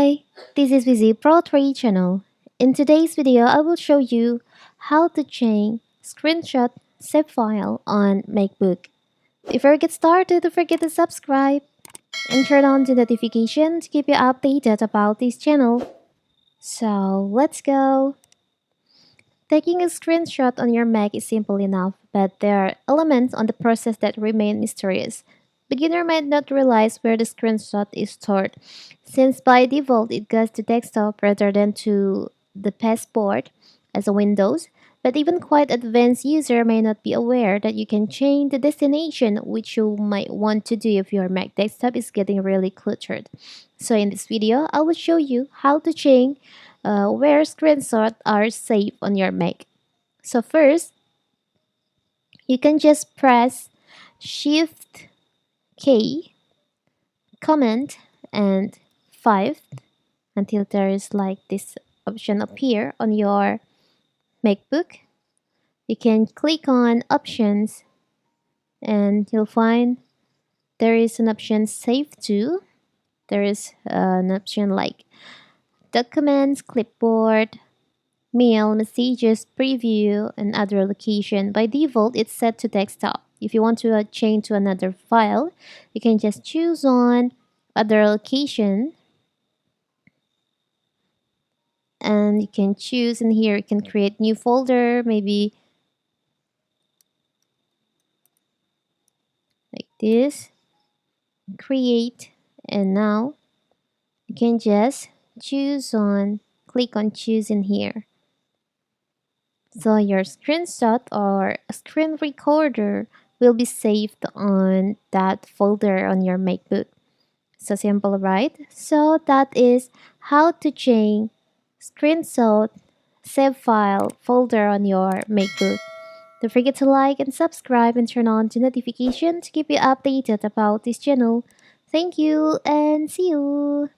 Hi, this is Vizi Pro 3 channel. In today's video, I will show you how to change screenshot save file on MacBook. Before we get started, don't forget to subscribe and turn on the notification to keep you updated about this channel. So let's go. Taking a screenshot on your Mac is simple enough, but there are elements on the process that remain mysterious. Beginner might not realize where the screenshot is stored, since by default it goes to desktop rather than to the pasteboard as a Windows. But even quite advanced user may not be aware that you can change the destination, which you might want to do if your Mac desktop is getting really cluttered. So in this video, I will show you how to change where screenshots are saved on your Mac. So first, you can just press Shift K, Command, and 5 until there is like this option appear on your MacBook. You can click on Options, and you'll find there is an option Save To. There is an option like Documents, Clipboard, Mail, Messages, Preview, and other location. By default, it's set to desktop. If you want to change to another file, you can just choose on other location, and you can choose in here. You can create new folder, maybe like this, create, and now you can just click on choose in here. So your screenshot or screen recorder will be saved on that folder on your MacBook. So simple, right? So that is how to change screenshot save file folder on your MacBook. Don't forget to like and subscribe and turn on the notification to keep you updated about this channel. Thank you and see you.